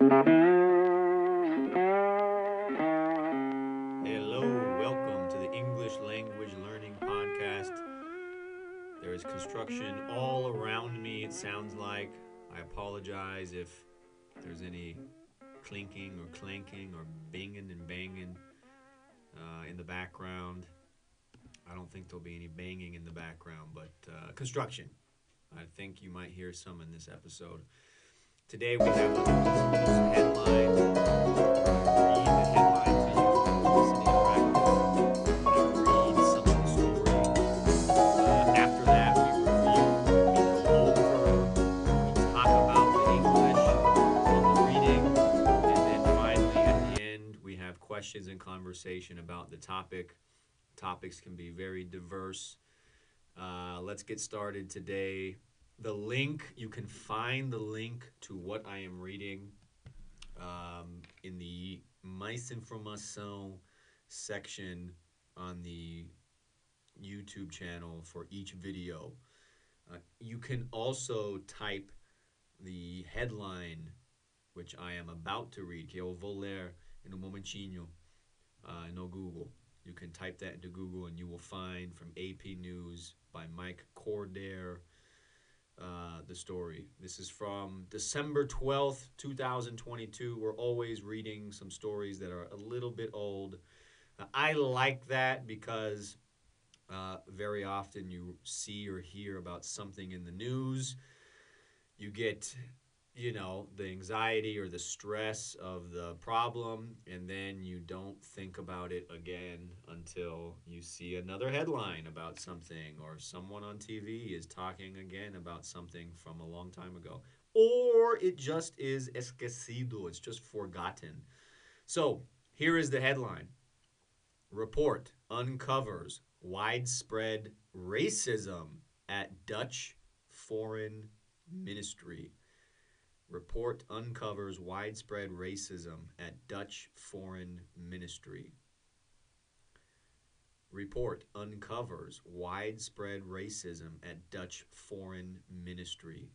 Hello, welcome to the English Language Learning Podcast. There is construction all around me, it sounds like. I apologize if there's any clinking or clanking or binging and banging in the background. I don't think there'll be any banging in the background, but construction. I think you might hear some in this episode. Today we have a headline. Read the headline to you, listening practice. I'm going to read some of the story. After that, we go over, we talk about the English on the reading, and then finally at the end, we have questions and conversation about the topic. Topics can be very diverse. Let's get started today. You can find the link to what I am reading in the Mais Informação section on the YouTube channel for each video. You can also type the headline, which I am about to read, que eu vou ler em um momentinho, no Google. You can type that into Google and you will find from AP News by Mike Cordair the story. This is from December 12th, 2022. We're always reading some stories that are a little bit old. I like that because very often you see or hear about something in the news. You get, the anxiety or the stress of the problem, and then you don't think about it again until you see another headline about something, or someone on TV is talking again about something from a long time ago. Or it just is esquecido, it's just forgotten. So here is the headline. Report uncovers widespread racism at Dutch Foreign Ministry. Report uncovers widespread racism at Dutch Foreign Ministry. Report uncovers widespread racism at Dutch Foreign Ministry.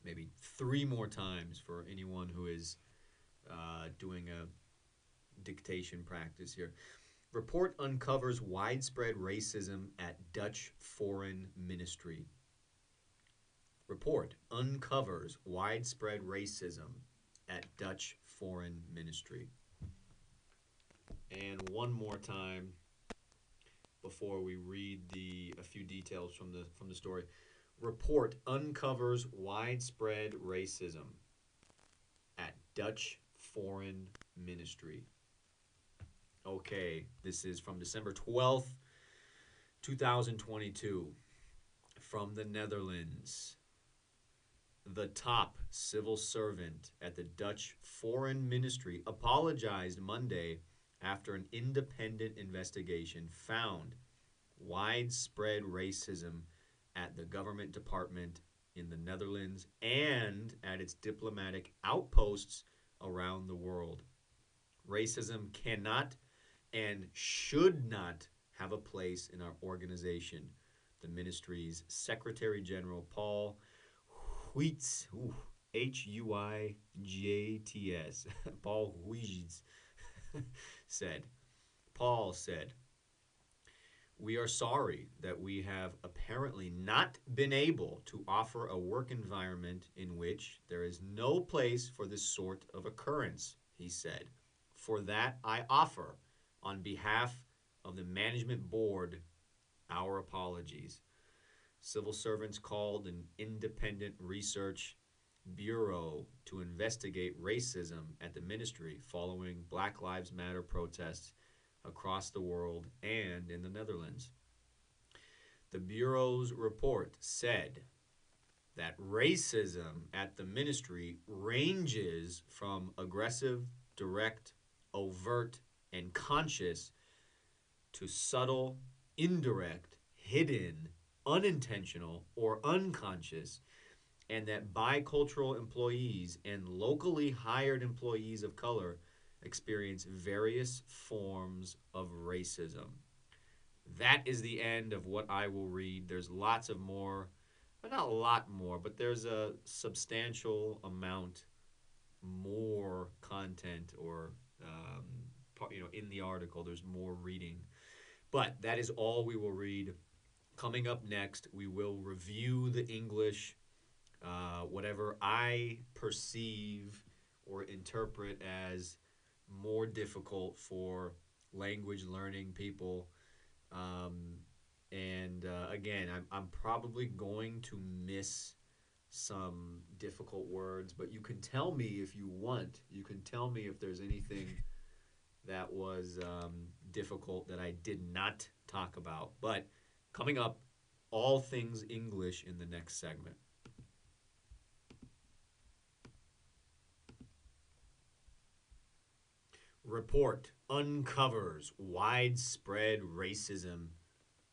Maybe 3 more times for anyone who is doing a dictation practice here. Report uncovers widespread racism at Dutch Foreign Ministry. Report uncovers widespread racism at Dutch Foreign Ministry. And one more time before we read a few details from the story. Report uncovers widespread racism at Dutch Foreign Ministry. Okay, this is from December 12th, 2022, from the Netherlands. The top civil servant at the Dutch Foreign Ministry apologized Monday after an independent investigation found widespread racism at the government department in the Netherlands and at its diplomatic outposts around the world. Racism cannot and should not have a place in our organization, the ministry's Secretary General Paul Huijts, Huijts, Paul Huijts said. Paul said, "We are sorry that we have apparently not been able to offer a work environment in which there is no place for this sort of occurrence," he said. "For that, I offer, on behalf of the management board, our apologies." Civil servants called an independent research bureau to investigate racism at the ministry following Black Lives Matter protests across the world and in the Netherlands. The bureau's report said that racism at the ministry ranges from aggressive, direct, overt, and conscious to subtle, indirect, hidden, unintentional, or unconscious, and that bicultural employees and locally hired employees of color experience various forms of racism. That is the end of what I will read. There's lots of more, but not a lot more, but there's a substantial amount more content or in the article. There's more reading, but that is all we will read. Coming up next, we will review the English, whatever I perceive or interpret as more difficult for language learning people. Um, and again, I'm probably going to miss some difficult words, but you can tell me if you want. You can tell me if there's anything that was difficult that I did not talk about. But coming up, all things English in the next segment. Report uncovers widespread racism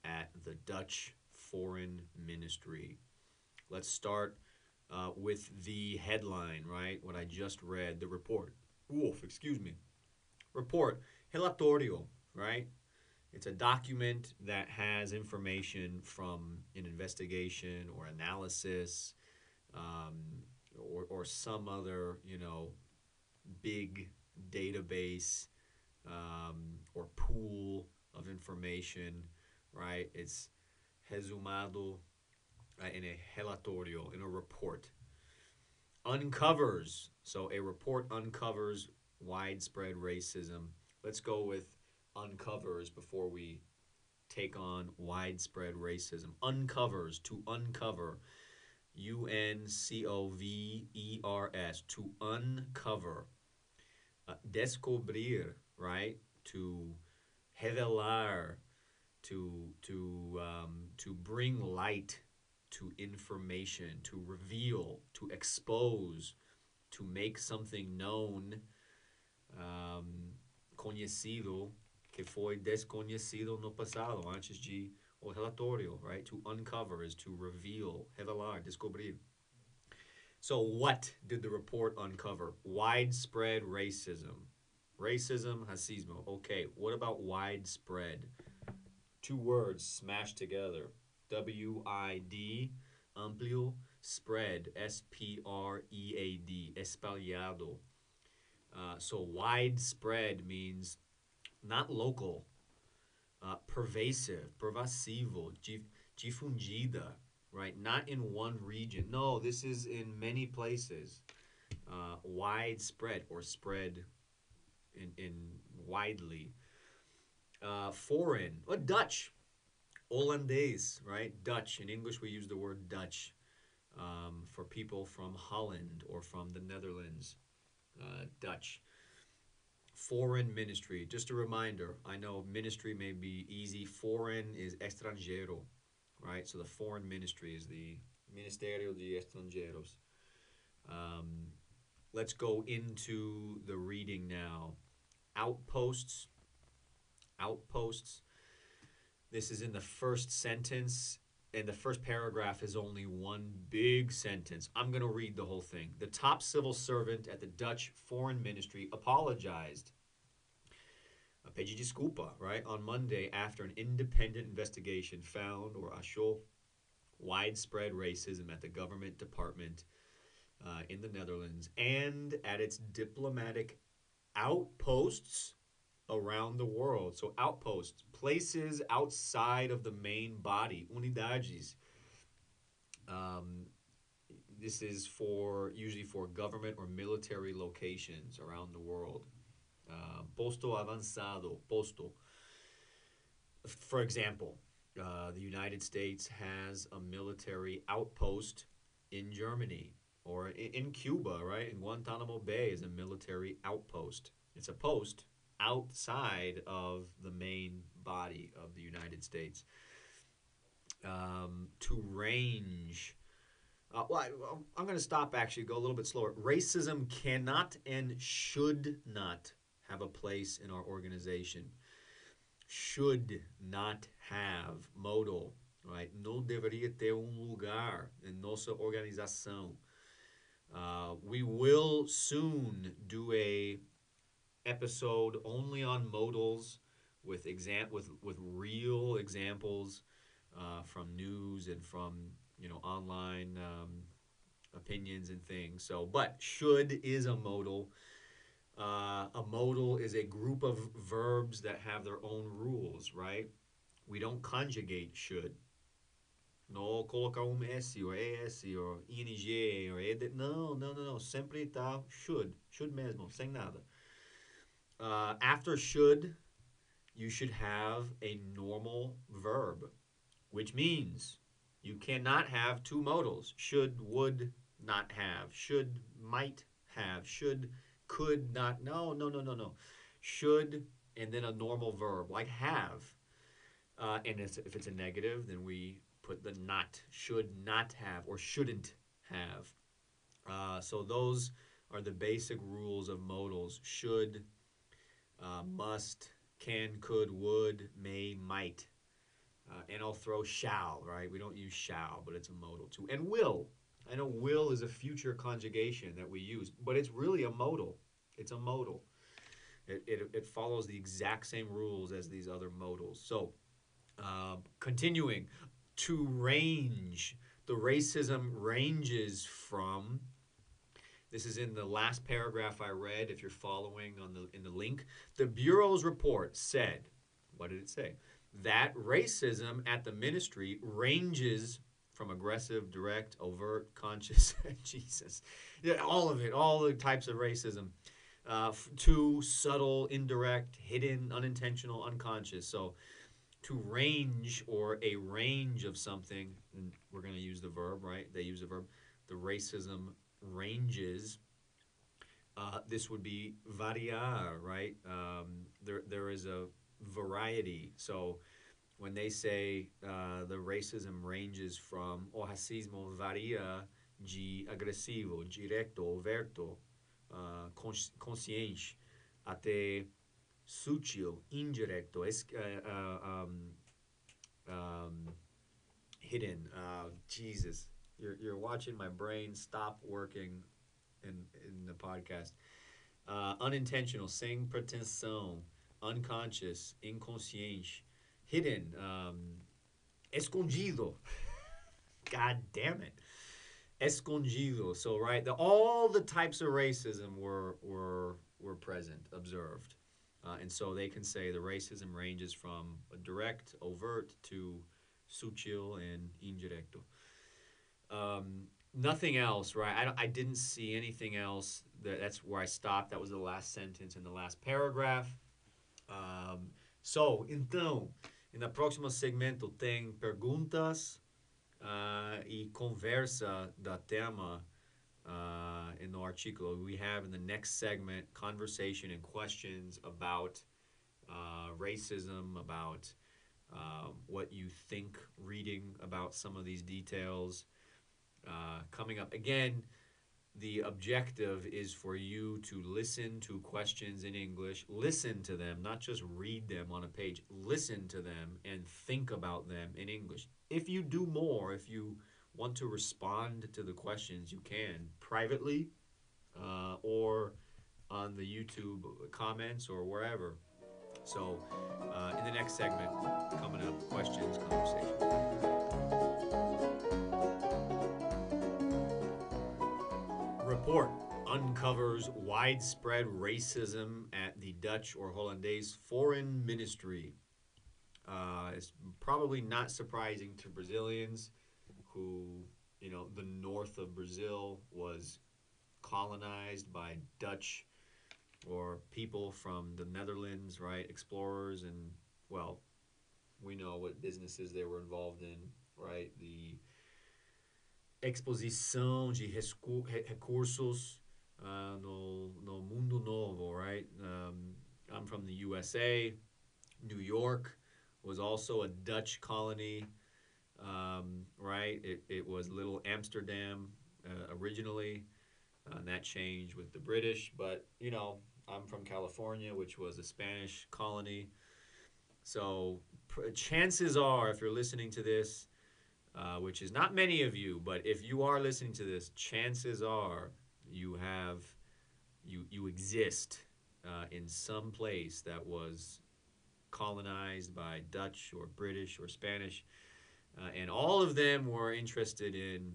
at the Dutch Foreign Ministry. Let's start with the headline, right? What I just read, the report. Oof, excuse me. Report, relatorio, right? It's a document that has information from an investigation or analysis, um, or some other, big database, or pool of information, right? It's resumado in a relatorio, in a report. Uncovers, so a report uncovers widespread racism. Let's go with uncovers before we take on widespread racism. Uncovers, to uncover. UNCOVERS, to uncover. Descobrir, right? To revelar, to bring light to information, to reveal, to expose, to make something known, conhecido, que foi desconhecido no passado, antes de o relatório, right? To uncover is to reveal, revelar, descobrir. So what did the report uncover? Widespread racism. Racism, racismo. Okay, what about widespread? Two words smashed together. WID, amplio, spread, SPREAD, espalhado. So widespread means not local, pervasive, pervasivo, difundida, right? Not in one region. No, this is in many places. Widespread or spread in widely. Foreign, Dutch, Hollandaise, right? Dutch. In English, we use the word Dutch for people from Holland or from the Netherlands. Dutch. Foreign ministry. Just a reminder, I know ministry may be easy. Foreign is extranjero, right? So the foreign ministry is the Ministerio de Extranjeros. Let's go into the reading now. Outposts. Outposts. This is in the first sentence, and the first paragraph is only one big sentence. I'm going to read the whole thing. The top civil servant at the Dutch Foreign Ministry apologized, pedi desculpa, right, on Monday after an independent investigation found or achou widespread racism at the government department in the Netherlands and at its diplomatic outposts around the world. So outposts, places outside of the main body, unidades. This is usually for government or military locations around the world. Posto avanzado, posto. For example, the United States has a military outpost in Germany or in Cuba, right? In Guantanamo Bay is a military outpost. It's a post outside of the main body of the United States. To range. I'm going to stop actually, go a little bit slower. Racism cannot and should not have a place in our organization. Should not have, modal, right? Não deveria ter lugar em nossa organização. We will soon do a episode only on modals with real examples from news and from online opinions and things. So, but should is a modal. A modal is a group of verbs that have their own rules, right? We don't conjugate should. No colocar S or ES or ING or ED. Não. Sempre tá should. Should mesmo, sem nada. After should, you should have a normal verb, which means you cannot have two modals. Should, would, not have. Should, might have. Should, could not. No. Should, and then a normal verb, like have. And if it's a negative, then we put the not. Should not have or shouldn't have. So those are the basic rules of modals. Should, must, can, could, would, may, might. And I'll throw shall, right? We don't use shall, but it's a modal too. And will. I know will is a future conjugation that we use, but it's really a modal. It's a modal. It follows the exact same rules as these other modals. So, continuing, to range. The racism ranges from, this is in the last paragraph I read, if you're following in the link. The Bureau's report said, what did it say? That racism at the ministry ranges from aggressive, direct, overt, conscious, Jesus, yeah, all of it, all the types of racism, to subtle, indirect, hidden, unintentional, unconscious. So to range or a range of something, and we're going to use the verb, right? They use the verb. The racism ranges. This would be variar, right? There is a variety. So when they say the racism ranges from o racismo varia de agressivo, direto, overto, consciente, até sutil, indirecto, hidden. Jesus, you're watching my brain stop working in the podcast. Unintentional, sem pretensão, unconscious, inconsciente, hidden, escondido. God damn it. Escondido. So right, all the types of racism were present, observed. And so they can say the racism ranges from a direct, overt to sutil and indirecto. Nothing else, right? I didn't see anything else. That's where I stopped. That was the last sentence in the last paragraph. Então, no próximo segmento tem perguntas e conversa da tema in the article. We have in the next segment conversation and questions about racism, about what you think reading about some of these details. Coming up again, the objective is for you to listen to questions in English, listen to them, not just read them on a page, listen to them and think about them in English. If you do more, if you want to respond to the questions, you can privately or on the YouTube comments or wherever. So in the next segment, coming up, questions, conversation. Report uncovers widespread racism at the Dutch or Hollandaise Foreign Ministry. It's probably not surprising to Brazilians who, the north of Brazil was colonized by Dutch or people from the Netherlands, right? Explorers, and, well, we know what businesses they were involved in, right? The exposição de recursos no mundo novo, right? I'm from the USA. New York was also a Dutch colony, right? It was Little Amsterdam originally, and that changed with the British. But, I'm from California, which was a Spanish colony. So chances are, if you're listening to this, which is not many of you, but if you are listening to this, chances are you exist in some place that was colonized by Dutch or British or Spanish, and all of them were interested in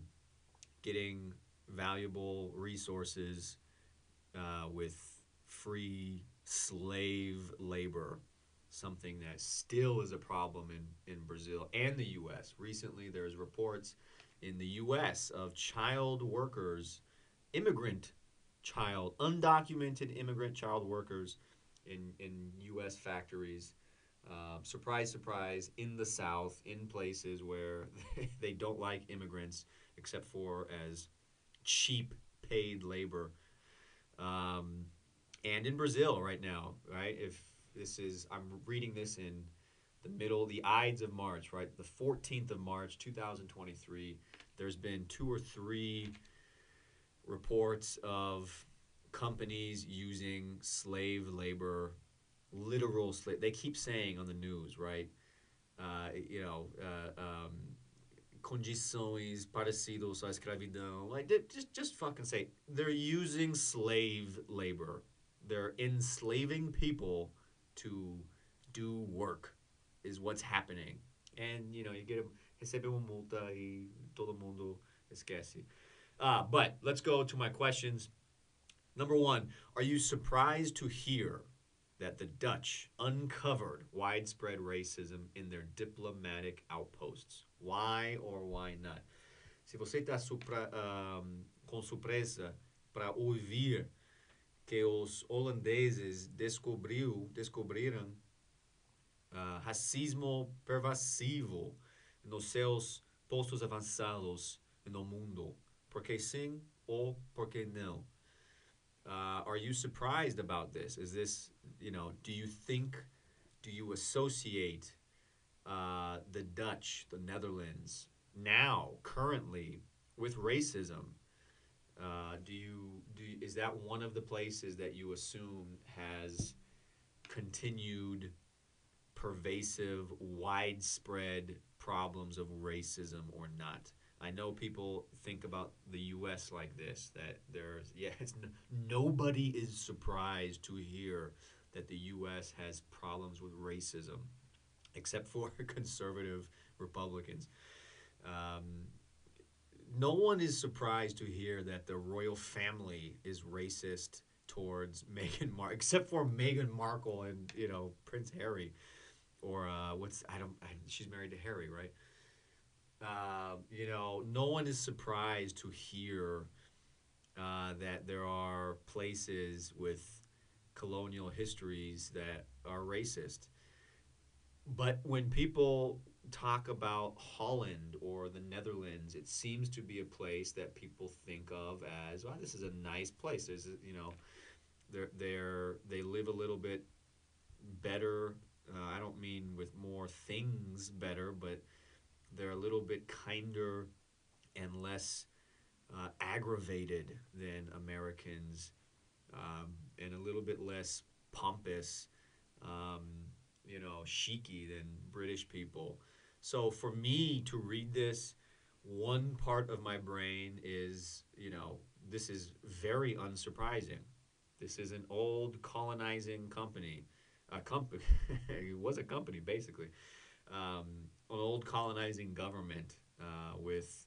getting valuable resources with free slave labor, something that still is a problem in Brazil and the U.S. Recently, there's reports in the U.S. of child workers, undocumented immigrant child workers in U.S. factories. Surprise, surprise, in the South, in places where they don't like immigrants except for as cheap paid labor. Um, and in Brazil right now, right? If this is, I'm reading this in the middle, the Ides of March, right? The 14th of March, 2023. There's been two or three reports of companies using slave labor, literal slave. They keep saying on the news, right? You know, condições parecidas à escravidão. Like, just fucking say they're using slave labor. They're enslaving people to do work, is what's happening. And you know, you get recebe uma multa e todo mundo esquece. But let's go to my questions. Number one, are you surprised to hear that the Dutch uncovered widespread racism in their diplomatic outposts? Why or why not? Se você está com surpresa para ouvir que os holandeses descobriram racismo pervasivo nos seus postos avançados no mundo, por que sim ou por que não? Are you surprised about this? Is this, you know, do you associate the Dutch, the Netherlands, now, currently, with racism? Is that one of the places that you assume has continued pervasive, widespread problems of racism or not? I know people think about the U.S. like this, that nobody is surprised to hear that the U.S. has problems with racism, except for conservative Republicans. No one is surprised to hear that the royal family is racist towards Meghan Markle, except for Meghan Markle and, you know, Prince Harry, or she's married to Harry, right? You know, no one is surprised to hear that there are places with colonial histories that are racist. But when people talk about Holland or the Netherlands, it seems to be a place that people think of as, well, this is a nice place. There's, you know, they live a little bit better. I don't mean with more things better, but they're a little bit kinder and less aggravated than Americans, and a little bit less pompous, um, you know, chicy than British people. So for me to read this, one part of my brain is, you know, this is very unsurprising. This is an old colonizing company. It was a company, basically. An old colonizing government with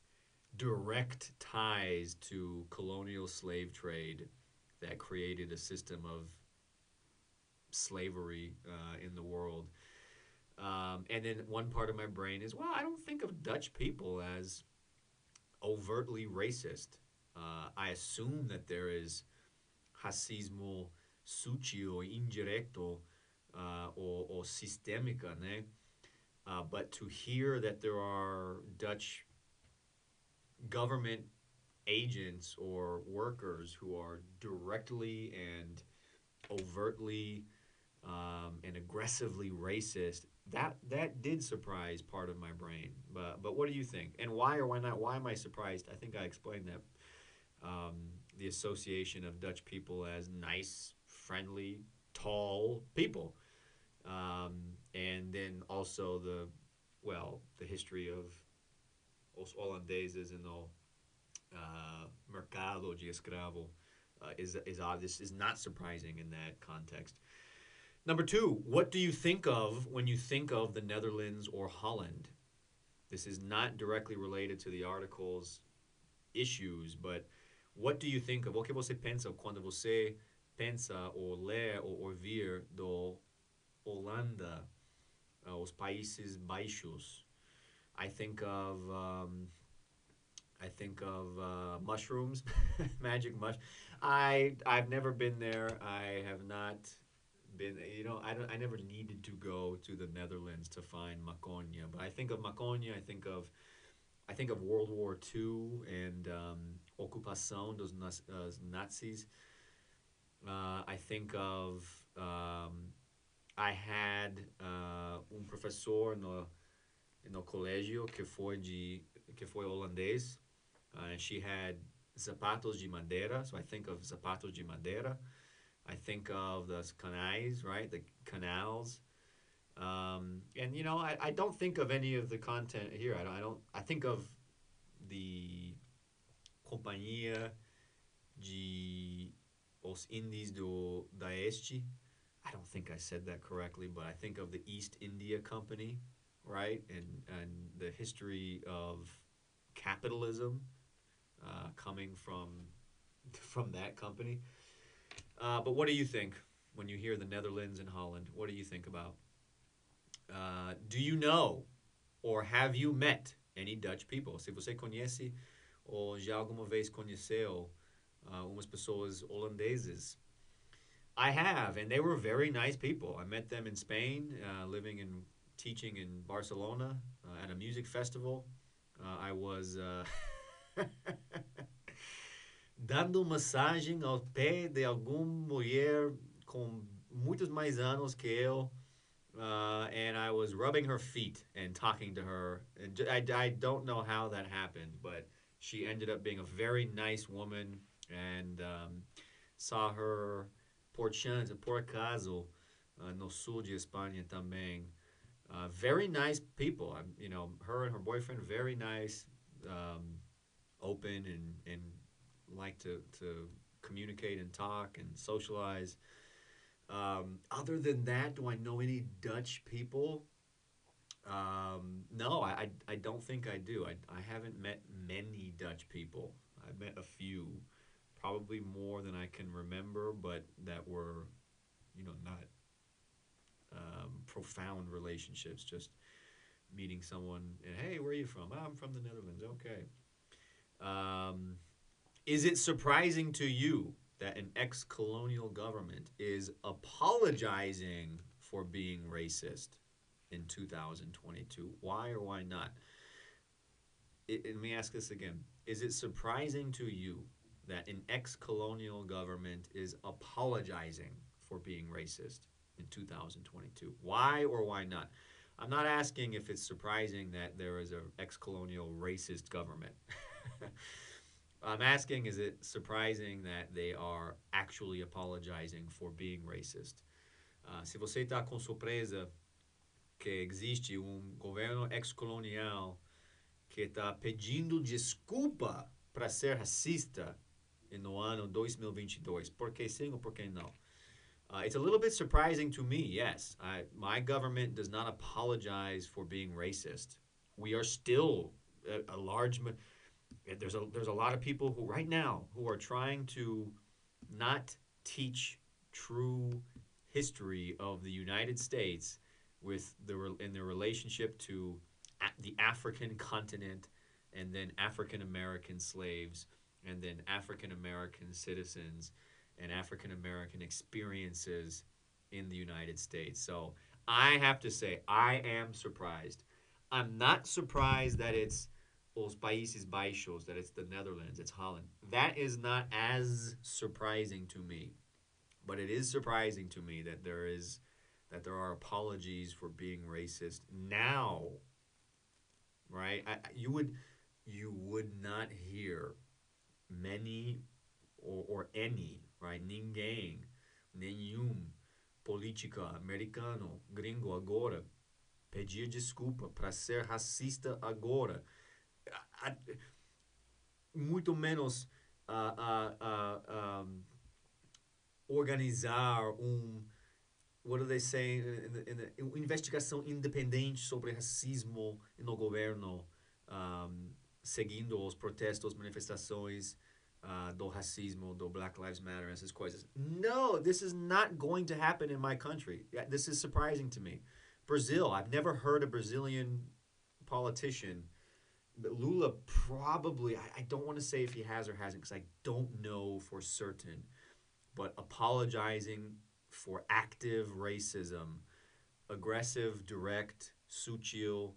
direct ties to colonial slave trade that created a system of slavery in the world. And then one part of my brain is, well, I don't think of Dutch people as overtly racist. I assume that there is racismo sutil, indirecto, or sistémica, né? But to hear that there are Dutch government agents or workers who are directly and overtly and aggressively racist, that did surprise part of my brain. But what do you think? And why or why not? Why am I surprised? I think I explained that. The association of Dutch people as nice, friendly, tall people. And then also the history of os holandeses and the mercado de escravo is obvious, is not surprising in that context. Number two, what do you think of when you think of the Netherlands or Holland? This is not directly related to the article's issues, but What do you think of? O que você pensa quando você pensa ou lê ou ouvir do Holanda, os Países Baixos? I think of mushrooms, magic mush. I've never been there. I have not been. I never needed to go to the Netherlands to find maconha. But I think of maconha. I think of World War II and ocupação dos Nazis. I think of I had professor no colégio que foi holandês. And she had zapatos de madeira. So I think of zapatos de madeira. I think of the canais, right? The canals. And I don't think of any of the content here. I don't. I think of the Companhia de os Indies do Daeste. I don't think I said that correctly, but I think of the East India Company, right? And the history of capitalism coming from that company. But what do you think when you hear the Netherlands and Holland? What do you think about? Do you know or have you met any Dutch people? Se você conhece ou já alguma vez conheceu umas pessoas holandeses? I have, and they were very nice people. I met them in Spain, living and teaching in Barcelona at a music festival. I was dando massagem ao pé de alguma mulher com muitos mais anos que eu. And I was rubbing her feet and talking to her. And I don't know how that happened, but she ended up being a very nice woman. And saw her por chance, por acaso, no sul de Espanha também. Very nice people. Her and her boyfriend, very nice, open, and like to communicate and talk and socialize. Other than that, do I know any Dutch people? No, I don't think I do. I haven't met many Dutch people. I've met a few, probably more than I can remember, but that were, not profound relationships. Just meeting someone and, hey, where are you from? "Oh, I'm from the Netherlands." Okay. Um, is it surprising to you that an ex-colonial government is apologizing for being racist in 2022? Why or why not? Let me ask this again. Is it surprising to you that an ex-colonial government is apologizing for being racist in 2022? Why or why not? I'm not asking if it's surprising that there is an ex-colonial racist government. I'm asking, is it surprising that they are actually apologizing for being racist? Se você está com surpresa que existe governo ex-colonial que está pedindo desculpa para ser racista no ano 2022, por que sim or por que não? It's a little bit surprising to me, yes. My government does not apologize for being racist. We are still a large there's a lot of people who right now who are trying to not teach true history of the United States in their relationship to the African continent, and then African American slaves, and then African American citizens, and African American experiences in the United States. So I have to say, I am surprised. I'm not surprised that it's Os Países Baixos, that it's the Netherlands, it's Holland. That is not as surprising to me. But it is surprising to me that there are apologies for being racist now, right? You would not hear many or any, right? Ninguém, nenhum política americano, gringo agora pedir desculpa para ser racista agora. Muito menos organizar what do they say, uma investigação independente sobre racismo no governo, seguindo os protestos, manifestações do racismo, do Black Lives Matter, essas coisas. No, this is not going to happen in my country. Yeah, this is surprising to me. Brazil, I've never heard a Brazilian politician. But Lula probably, I don't want to say if he has or hasn't because I don't know for certain, but apologizing for active racism, aggressive, direct, sutil,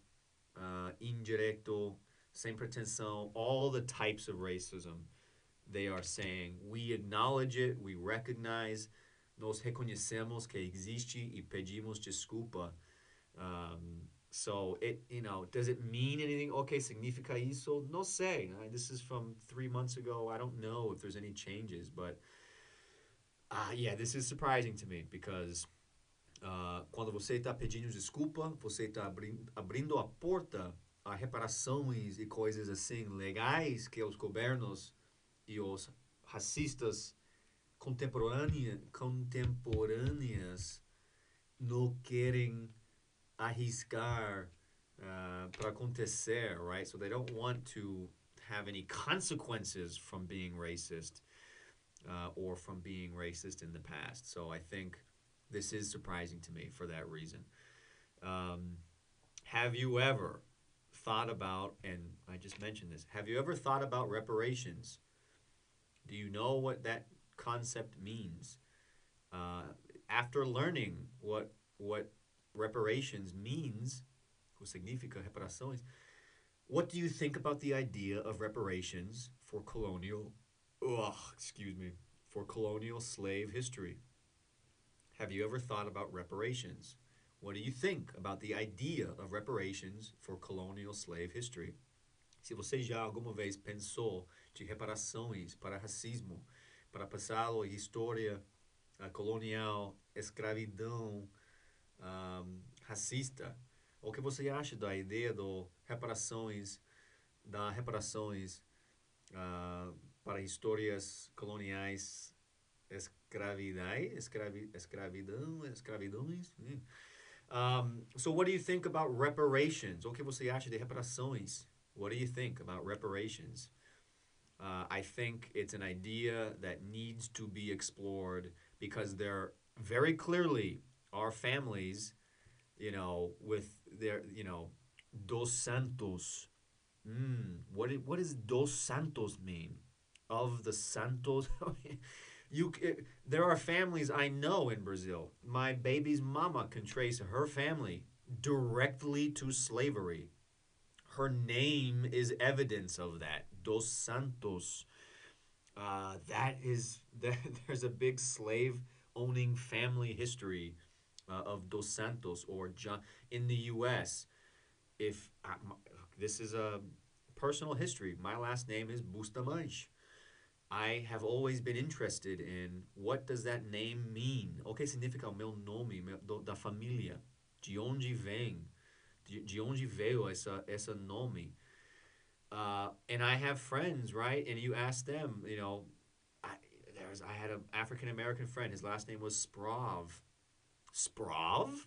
indireto, sem pretensão, all the types of racism they are saying. We acknowledge it, we recognize, nós reconhecemos que existe e pedimos desculpa. So does it mean anything? Okay, significa isso? No sé. This is from 3 months ago. I don't know if there's any changes, but yeah, this is surprising to me because quando você está pedindo desculpa, você está abrindo a porta a reparações e coisas assim legais que os governos e os racistas contemporâneas não querem arriscar para acontecer, right? So they don't want to have any consequences from being racist or from being racist in the past. So I think this is surprising to me for that reason. Have you ever thought about, and I just mentioned this, have you ever thought about reparations? Do you know what that concept means? After learning what reparations means, o significa reparações, what do you think about the idea of reparations for for colonial slave history? Have you ever thought about reparations? What do you think about the idea of reparations for colonial slave history? Se você já alguma vez pensou de reparações para racismo, para passado e história colonial, escravidão, racista, o que você acha da ideia do reparações para histórias coloniais, escravidões? So what do you think about reparations? O que você acha de reparações? What do you think about reparations? I think it's an idea that needs to be explored because there very clearly are families, with their, dos santos. What does dos santos mean? Of the santos? There are families I know in Brazil. My baby's mama can trace her family directly to slavery. Her name is evidence of that. Dos Santos. There's a big slave owning family history of Dos Santos or John in the U.S. If this is a personal history, my last name is Bustamante. I have always been interested in what does that name mean? O que significa o meu nome, da família? De onde vem? De onde veio essa nome? And I have friends, right? And you ask them, I had an African American friend. His last name was Sprav. Sprav?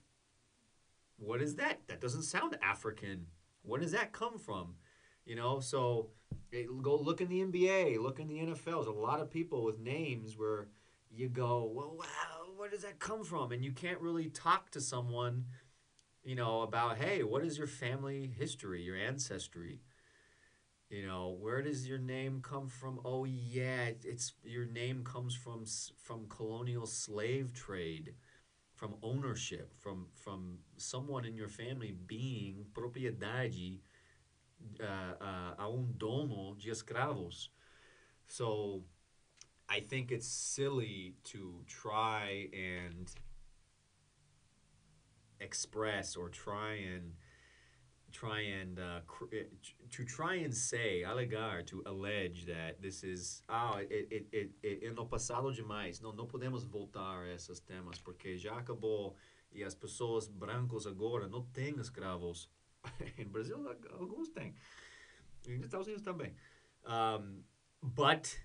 What is that? That doesn't sound African. Where does that come from? So go look in the NBA, look in the NFL. There's a lot of people with names where you go, well, wow, where does that come from? And you can't really talk to someone, about, hey, what is your family history, your ancestry? Where does your name come from? Oh yeah, it's your name comes from colonial slave trade, from ownership, from someone in your family being propriedade a dono de escravos. So I think it's silly to try and express or try and say, alegar, to allege that this is no passado demais. Não podemos voltar a esses temas porque já acabou e as pessoas brancos agora não têm escravos. Em Brasil alguns têm. Nos Estados Unidos também. But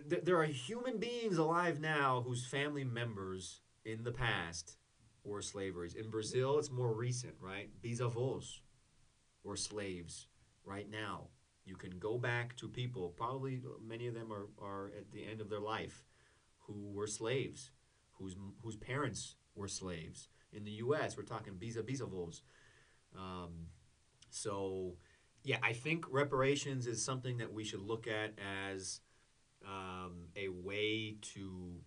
there are human beings alive now whose family members in the past were slaveries. In Brazil, it's more recent, right? Bisavós were slaves right now. You can go back to people, probably many of them are at the end of their life, who were slaves, whose parents were slaves. In the U.S., we're talking bisavos. Um, so, yeah, I think reparations is something that we should look at as a way to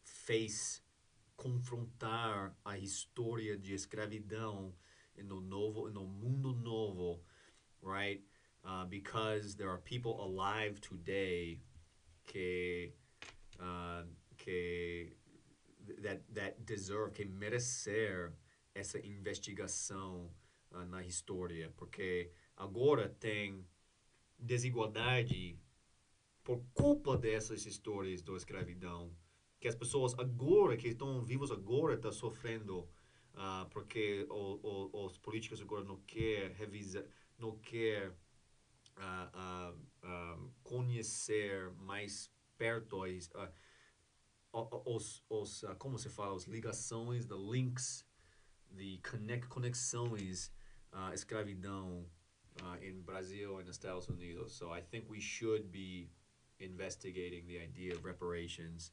face, confrontar a história de escravidão no mundo novo, right? Because there are people alive today que, uh, que that deserve, que merecer essa investigação na história, porque agora tem desigualdade por culpa dessas histórias da escravidão, que as pessoas agora, que estão vivos agora, estão sofrendo porque os políticos agora não querem revisar, não querem conhecer mais perto como se fala, as ligações, the links, the conexões, escravidão in Brazil and the Estados Unidos. So I think we should be investigating the idea of reparations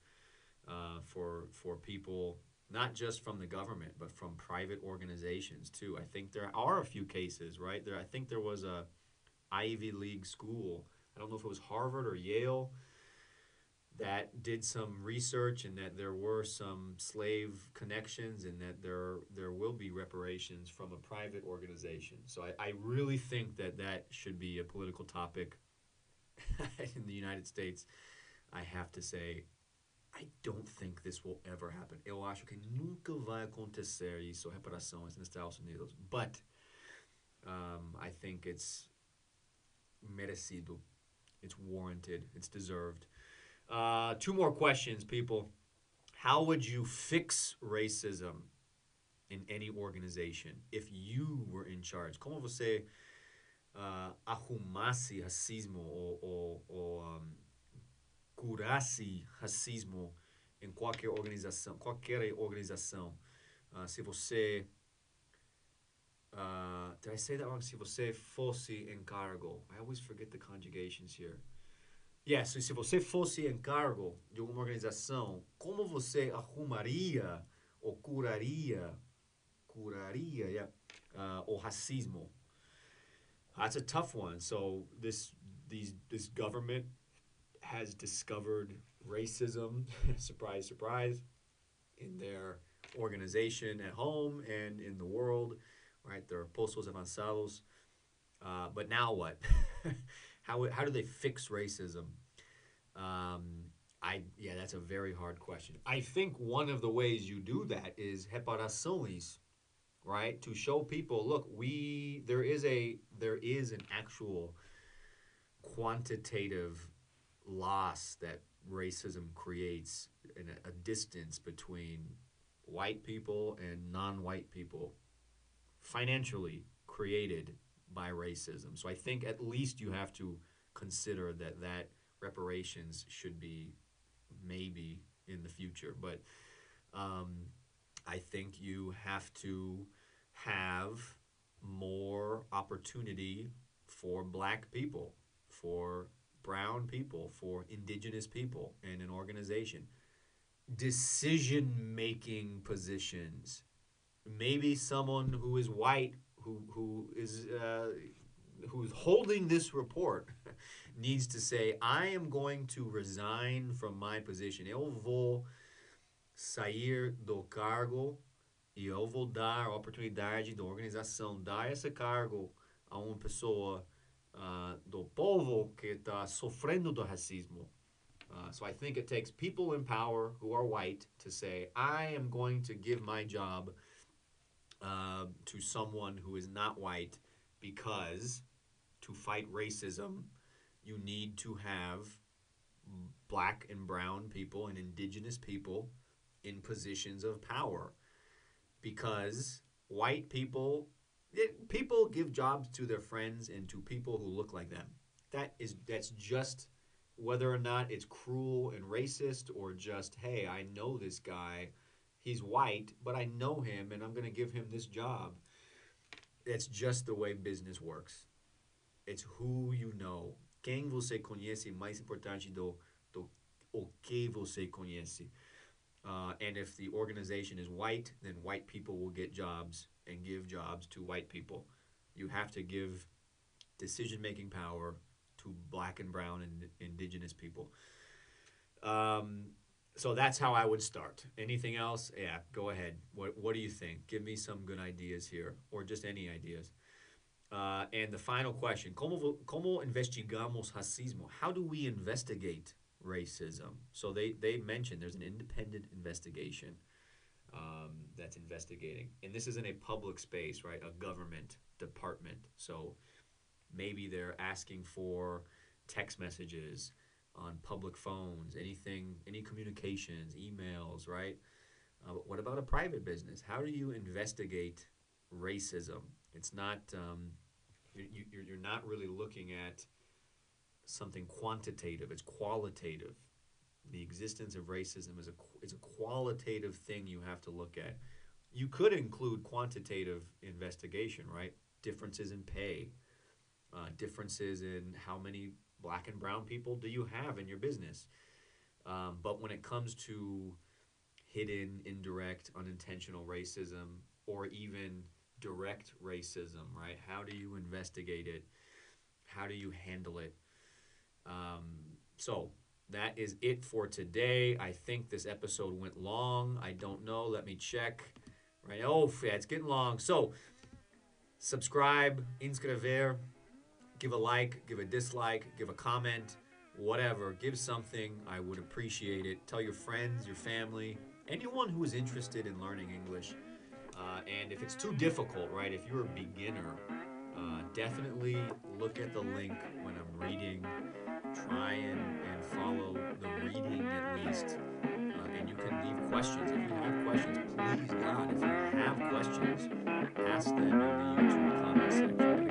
for people, not just from the government, but from private organizations too. I think there are a few cases, right? I think there was a Ivy League school. I don't know if it was Harvard or Yale that did some research, and that there were some slave connections, and that there will be reparations from a private organization. So I really think that should be a political topic in the United States. I have to say, I don't think this will ever happen. Eu acho que nunca vai acontecer isso, reparações nos Estados Unidos. But I think it's merecido. It's warranted. It's deserved. Two more questions, people. How would you fix racism in any organization if you were in charge? Como você arrumasse racismo ou curasse racismo em qualquer organização? Se você did I say that wrong? Se você fosse em cargo. I always forget the conjugations here. Yes, se você fosse em cargo de uma organização, como você arrumaria ou curaria yeah, o racismo? That's a tough one. So this government has discovered racism, surprise, surprise, in their organization at home and in the world, right? They're postos avanzados. But now what? How do they fix racism? That's a very hard question. I think one of the ways you do that is reparações, right? To show people, look, there is an actual quantitative loss that racism creates in a distance between white people and non-white people, financially created by racism. So I think at least you have to consider that reparations should be maybe in the future. But I think you have to have more opportunity for black people, for brown people, for indigenous people in an organization. Decision-making positions. Maybe someone who is white, who's holding this report, needs to say, I am going to resign from my position. Eu vou sair do cargo e eu vou dar a oportunidade da organização, dar esse cargo a uma pessoa do povo que está sofrendo do racismo. So I think it takes people in power who are white to say, I am going to give my job to someone who is not white, because to fight racism, you need to have black and brown people and indigenous people in positions of power. Because white people give jobs to their friends and to people who look like them. That's just, whether or not it's cruel and racist, or just, hey, I know this guy, he's white, but I know him and I'm going to give him this job. It's just the way business works. It's who you know. Quem você conhece é mais importante do o que você conhece. And if the organization is white, then white people will get jobs and give jobs to white people. You have to give decision making power to black and brown and indigenous people. Um, so that's how I would start. Anything else? Yeah, go ahead. What do you think? Give me some good ideas here, or just any ideas. And the final question: Como investigamos racismo? How do we investigate racism? So they mentioned there's an independent investigation that's investigating, and this isn't a public space, right? A government department. So maybe they're asking for text messages on public phones, anything, any communications, emails, right? But what about a private business? How do you investigate racism? It's not you're not really looking at something quantitative. It's qualitative. The existence of racism is a qualitative thing you have to look at. You could include quantitative investigation, right? Differences in pay, differences in how many black and brown people do you have in your business. But when it comes to hidden, indirect, unintentional racism, or even direct racism, right? How do you investigate it? How do you handle it? So that is it for today. I think this episode went long. I don't know. Let me check. Right? Oh, yeah, it's getting long. So subscribe, inscrever, give a like, give a dislike, give a comment, whatever. Give something. I would appreciate it. Tell your friends, your family, anyone who is interested in learning English. And if it's too difficult, right, if you're a beginner, definitely look at the link when I'm reading. Try and follow the reading at least. And you can leave questions. If you have questions, please, God, if you have questions, ask them in the YouTube comment section.